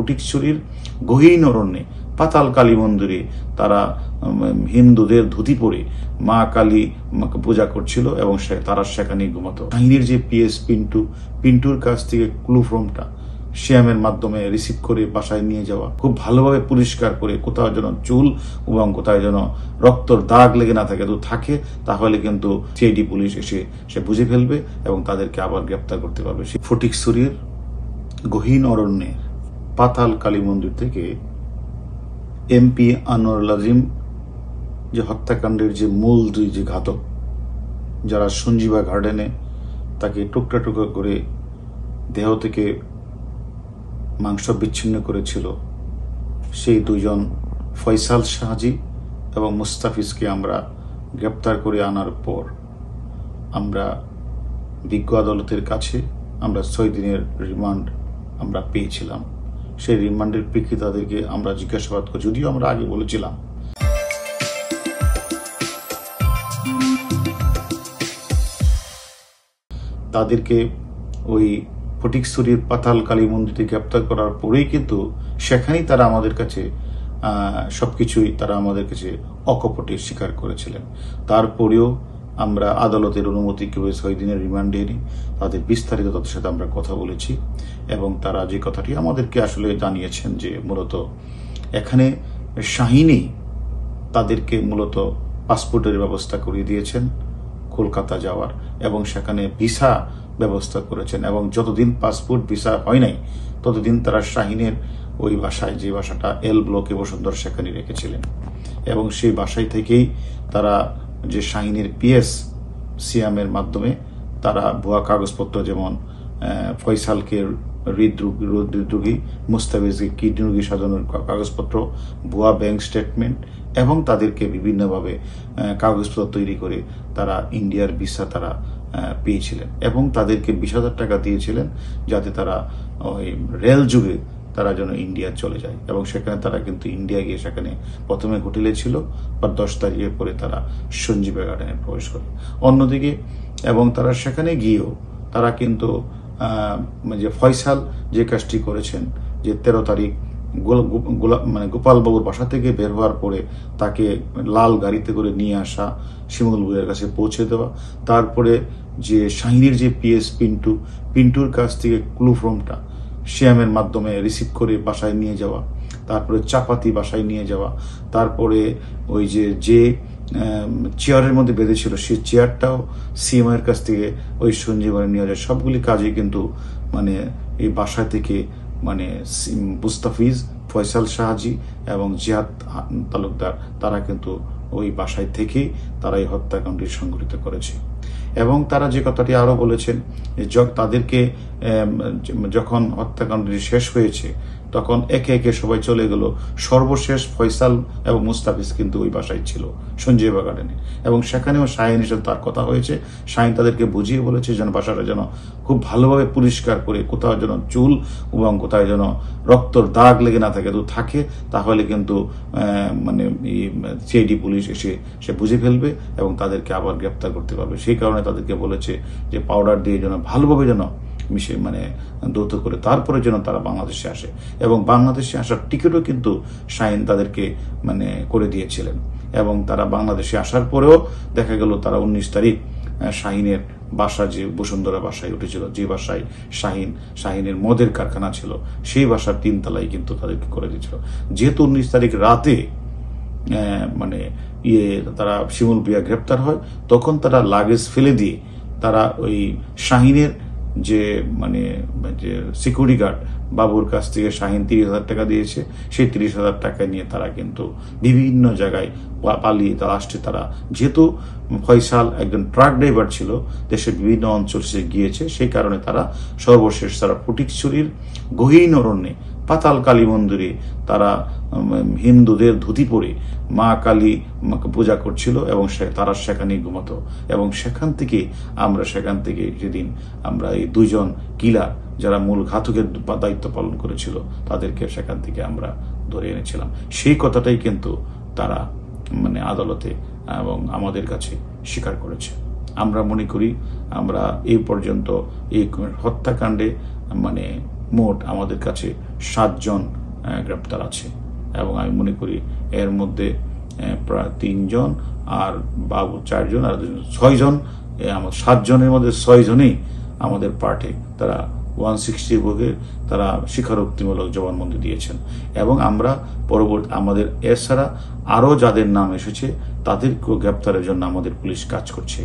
ফটিকছড়ির গহীন অরণ্যে পাতাল কালী মন্দিরে তারা হিন্দুদের ধুতি পরে মা কালী পূজা করছিল এবং তারা সেখানে ঘুমাতো। শাহিনের যে পিএস পিন্টুর কাছ থেকে ক্লুফর্মটা শ্যামের মাধ্যমে রিসিভ করে বাসায় নিয়ে যাওয়া, খুব ভালোভাবে পরিষ্কার করে কোথাও যেন চুল এবং কোথাও যেন রক্তর দাগ লেগে না থাকে, থাকে তাহলে কিন্তু সিআইডি পুলিশ এসে সে বুঝে ফেলবে এবং তাদেরকে আবার গ্রেপ্তার করতে পারবে। ফটিকছড়ির গহীন অরণ্যে পাতাল কালী মন্দির থেকে এমপি আনোয়ারুল আজিম যে হত্যাকাণ্ডের যে মূল দুই যে ঘাতক, যারা সঞ্জীবা গার্ডেনে তাকে টুকরা টুকরা করে দেহ থেকে মাংস বিচ্ছিন্ন করেছিল, সেই দুজন ফয়সাল শাহজি এবং মুস্তাফিজকে আমরা গ্রেপ্তার করে আনার পর আমরা বিজ্ঞ আদালতের কাছে আমরা 6 দিনের রিমান্ড আমরা পেয়েছিলাম। সেই রিমান্ডের প্রেক্ষিতে তাদেরকে আমরা জিজ্ঞাসাবাদ করি, যদিও আমরা আগে বলেছিলাম তাদেরকে ওই ফটিকছড়ির পাতাল কালী মন্দিরে গ্রেপ্তার করার পরেই কিন্তু সেখানেই তারা আমাদের কাছে সবকিছুই তারা আমাদের কাছে অকপটে স্বীকার করেছিলেন। তারপরেও আমরা আদালতের অনুমতি কেবল 6 দিনের রিমান্ডে নিই, তাদের বিস্তারিত তাদের সাথে আমরা কথা বলেছি এবং তারা যে কথাটি আমাদেরকে আসলে জানিয়েছেন যে মূলত এখানে শাহিনী তাদেরকে মূলত পাসপোর্টের ব্যবস্থা করে দিয়েছেন কলকাতা যাওয়ার এবং সেখানে ভিসা ব্যবস্থা করেছেন এবং যতদিন পাসপোর্ট ভিসা হয় নাই ততদিন তারা শাহিনের ওই বাসায়, যে বাসাটা এল ব্লকে বসুন্ধরা, সেখানে রেখেছিলেন এবং সেই বাসায় থেকেই তারা যে শাহিনের পিএস সিয়ামের মাধ্যমে তারা ভুয়া কাগজপত্র, যেমন ফয়সালকে হৃদরোগী, মুস্তাফিজকে কিডনি রোগী সাজানোর কাগজপত্র, ভুয়া ব্যাংক স্টেটমেন্ট এবং তাদেরকে বিভিন্নভাবে কাগজপত্র তৈরি করে তারা ইন্ডিয়ার ভিসা তারা পেয়েছিলেন এবং তাদেরকে 20,000 টাকা দিয়েছিলেন যাতে তারা ওই রেল যুগে তারা যেন ইন্ডিয়া চলে যায় এবং সেখানে তারা কিন্তু ইন্ডিয়া গিয়ে সেখানে প্রথমে হোটেলে ছিল, বা 10 তারিখের পরে তারা সঞ্জীবা গার্ডেনে প্রবেশ করে। অন্যদিকে এবং তারা সেখানে গিয়েও তারা কিন্তু যে ফয়সাল যে কাজটি করেছেন, যে 13 তারিখ গোপালবাবুর বাসা থেকে বের হওয়ার পরে তাকে লাল গাড়িতে করে নিয়ে আসা, শিমুল বইয়ের কাছে পৌঁছে দেওয়া, তারপরে যে শাহিনীর যে পিএস পিন্টুর কাছ থেকে ক্লুফর্মটা শ্যামের মাধ্যমে রিসিভ করে বাসায় নিয়ে যাওয়া, তারপরে চাপাতি বাসায় নিয়ে যাওয়া, তারপরে ওই যে চেয়ারের মধ্যে বেঁধেছিল সেই চেয়ারটাও সিএমের কাছ থেকে ওই সঞ্জীবনে নিয়ে যায়। সবগুলি কাজে কিন্তু মানে এই বাসা থেকে মানে মুস্তাফিজ, ফয়সাল শাহজি এবং জিয়াদ তালুকদার তারা কিন্তু ওই বাসায় থেকেই তারা এই হত্যাকাণ্ডটি সংঘটিত করেছে। এবং তারা যে কথাটি আরো বলেছেন, তাদেরকে যখন হত্যাকাণ্ডটি শেষ হয়েছে তখন একে একে সবাই চলে গেল, সর্বশেষ ফয়সাল এবং মুস্তাফিজ কিন্তু ওই বাসায় ছিল সঞ্জীবা গার্ডেনে এবং সেখানেও শাহিনের সাথে তার কথা হয়েছে। শাহিন তাদেরকে বুঝিয়ে বলেছে যেন বাসাটা যেন খুব ভালোভাবে পরিষ্কার করে কোথাও যেন চুল এবং কোথাও যেন রক্তর দাগ লেগে না থাকে, থাকে তাহলে কিন্তু মানে সিআইডি পুলিশ এসে সে বুঝে ফেলবে এবং তাদেরকে আবার গ্রেপ্তার করতে পারবে। সেই কারণে তাদেরকে বলেছে যে পাউডার দিয়ে যেন ভালোভাবে যেন মিশে মানে দৌত করে তারপরে যেন তারা বাংলাদেশে আসে এবং বাংলাদেশে আসার টিকিটও কিন্তু শাহিন তাদেরকে মানে করে দিয়েছিলেন এবং তারা বাংলাদেশে আসার পরেও দেখা গেল তারা 19 তারিখ শাহিনের বাসা, যে বসুন্ধরা বাসায় উঠেছিল, যে বাসায় শাহিনের মদের কারখানা ছিল, সেই বাসার 3 তলায় কিন্তু তাদেরকে করে দিয়েছিল। যেহেতু 19 তারিখ রাতে মানে তারা শিমুল প্রিয়া গ্রেপ্তার হয়, তখন তারা লাগেজ ফেলে দিয়ে তারা ওই শাহিনের যে মানে যে সিকিউরিটি গার্ড বাবুর কাছ থেকে শাহিন 30,000 টাকা দিয়েছে, সেই 30,000 টাকা নিয়ে তারা কিন্তু বিভিন্ন জায়গায় পালিয়ে তারা আসছে। তারা যেহেতু ফয়সাল একজন ট্রাক ড্রাইভার ছিল, দেশের বিভিন্ন অঞ্চল সে গিয়েছে, সেই কারণে তারা সর্বশেষ তারা ফটিকছড়ির গহীন অরণ্যে পাতাল কালী মন্দিরে তারা হিন্দুদের ধুতি পরে মা কালী পূজা করছিল এবং তারা সেখানেই ঘুমাতো এবং সেখান থেকে যেদিন আমরা এই 2 জন কিলার যারা মূল ঘাতকের দায়িত্ব পালন করেছিল তাদেরকে সেখান থেকে আমরা ধরে এনেছিলাম। সেই কথাটাই কিন্তু তারা মানে আদালতে এবং আমাদের কাছে স্বীকার করেছে। আমরা মনে করি আমরা এই পর্যন্ত এই হত্যাকাণ্ডে মানে মোট আমাদের কাছে 7 জন গ্রেপ্তার আছে। এবং আমি মনে করি এর মধ্যে প্রায় 3 জন, আর বাবু 4 জন, আর 6 জন, আমার 7 জনের মধ্যে 6 জনই আমাদের পার্টি, তারা 160 ভোগে তারা স্বীকারোক্তিমূলক জবানবন্দি দিয়েছেন। এবং আমরা পরবর্তী আমাদের এছাড়া আরও যাদের নাম এসেছে তাদেরকেও গ্রেপ্তারের জন্য আমাদের পুলিশ কাজ করছে।